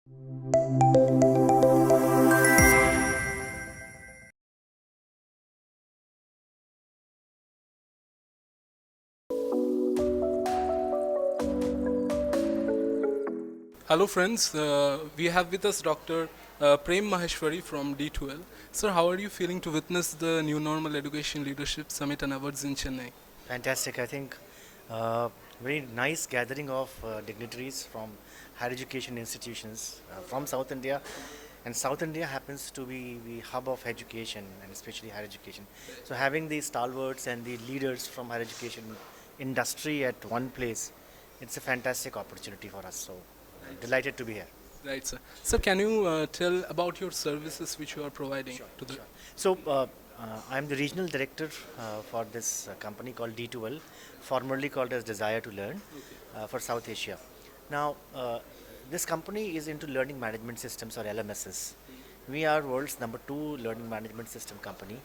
Hello friends, we have with us Dr. Prem Maheshwari from D2L. Sir, how are you feeling to witness the New Normal Education Leadership Summit and Awards in Chennai? Fantastic. I think very nice gathering of dignitaries from higher education institutions from South India. And South India happens to be the hub of education and especially higher education. So having the stalwarts and the leaders from higher education industry at one place, it's a fantastic opportunity for us. So delighted to be here. Right, sir. Sir, can you tell about your services which you are providing to the... So I'm the regional director for this company called D2L, formerly called as Desire to Learn for South Asia. Now, this company is into learning management systems or LMSs. We are world's #2 learning management system company.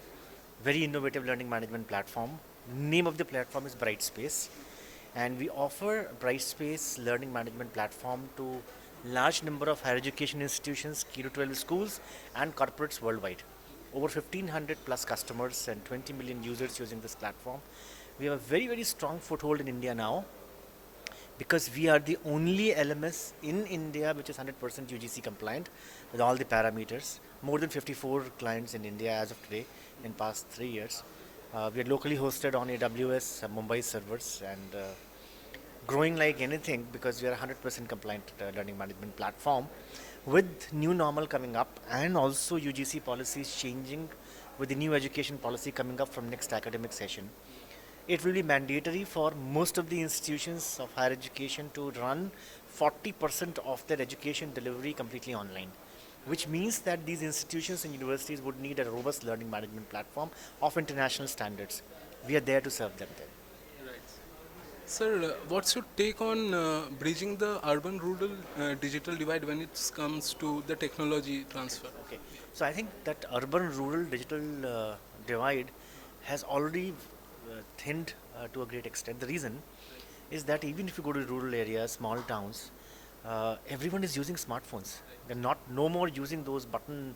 Very innovative learning management platform. Name of the platform is Brightspace, and we offer Brightspace learning management platform to large number of higher education institutions, K-12 schools, and corporates worldwide. Over 1500 plus customers and 20 million users using this platform. We have a very strong foothold in India now because we are the only LMS in India which is 100% UGC compliant with all the parameters. More than 54 clients in India as of today in past 3 years. We are locally hosted on AWS Mumbai servers and growing like anything because we are 100% compliant learning management platform with new normal coming up and also UGC policies changing with the new education policy coming up from next academic session. It will be mandatory for most of the institutions of higher education to run 40% of their education delivery completely online, which means that these institutions and universities would need a robust learning management platform of international standards. We are there to serve them there. Sir, what's your take on bridging the urban-rural digital divide when it comes to the technology transfer? Okay, so I think that urban-rural digital divide has already thinned to a great extent. The reason is that even if you go to rural areas, small towns, everyone is using smartphones. They're no more using those button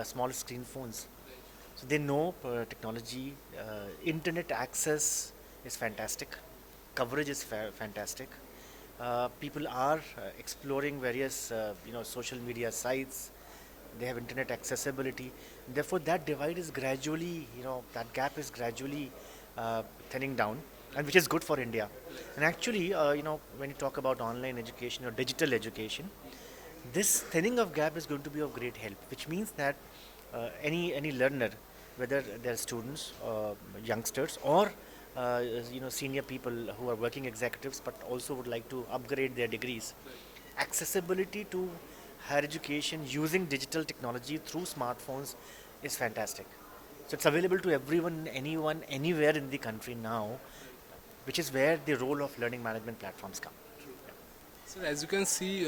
small screen phones. So they know technology, internet access is fantastic, coverage is fantastic. People are exploring various social media sites. They have internet accessibility. Therefore, that divide is gradually, that gap is gradually thinning down, and which is good for India. And actually, when you talk about online education or digital education, this thinning of gap is going to be of great help, which means that any learner, whether they're students, youngsters, or senior people who are working executives but also would like to upgrade their degrees, accessibility to higher education using digital technology through smartphones is fantastic. So it's available to everyone, anyone, anywhere in the country now, which is where the role of learning management platforms come. Sir, as you can see,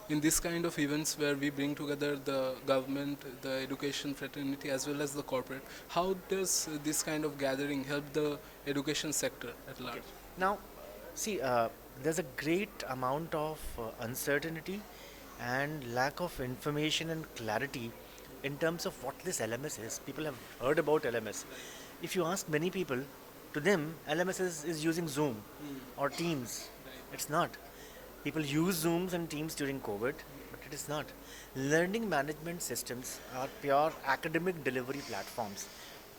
in this kind of events where we bring together the government, the education fraternity, as well as the corporate, how does this kind of gathering help the education sector at large? Now, see, there's a great amount of uncertainty and lack of information and clarity in terms of what this LMS is. People have heard about LMS. If you ask many people, to them, LMS is using Zoom or Teams. It's not. People use Zooms and Teams during COVID, but it is not. Learning management systems are pure academic delivery platforms.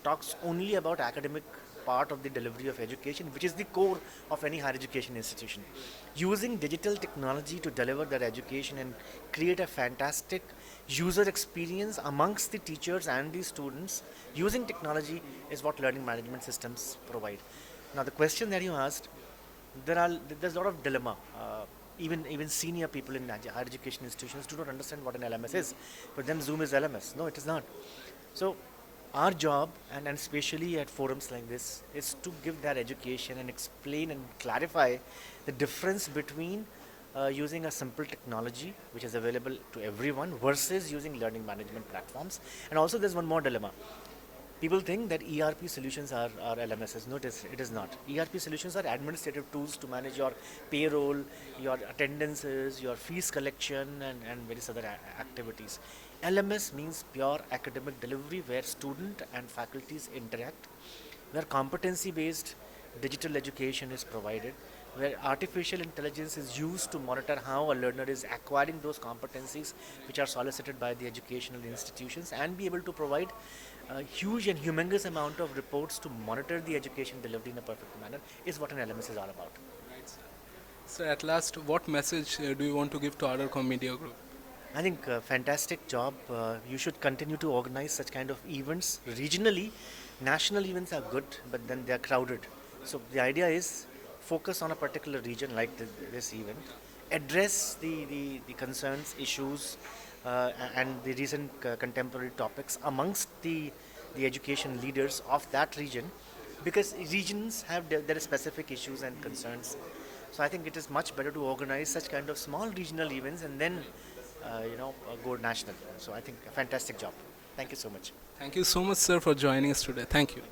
Talks only about academic part of the delivery of education, which is the core of any higher education institution. Using digital technology to deliver their education and create a fantastic user experience amongst the teachers and the students using technology is what learning management systems provide. Now, the question that you asked, there's a lot of dilemma. Even senior people in higher education institutions do not understand what an LMS is. For them, Zoom is LMS. No, it is not. So our job, and especially at forums like this, is to give that education and explain and clarify the difference between using a simple technology which is available to everyone versus using learning management platforms. And also there's one more dilemma. People think that ERP solutions are LMSs. No, it is not. ERP solutions are administrative tools to manage your payroll, your attendances, your fees collection, and various other activities. LMS means pure academic delivery where student and faculties interact, where competency based digital education is provided, where artificial intelligence is used to monitor how a learner is acquiring those competencies which are solicited by the educational institutions, and be able to provide a huge and humongous amount of reports to monitor the education delivery in a perfect manner, is what an LMS is all about. Right, sir. So at last, what message do you want to give to ArdorComm Media Group? I think fantastic job. You should continue to organize such kind of events regionally. National events are good, but then they are crowded. So the idea is focus on a particular region like this event, address the concerns, issues, and the recent contemporary topics amongst the education leaders of that region, because regions have their specific issues and concerns. So I think it is much better to organize such kind of small regional events and then go national. So I think a fantastic job. Thank you so much. Thank you so much, sir, for joining us today. Thank you.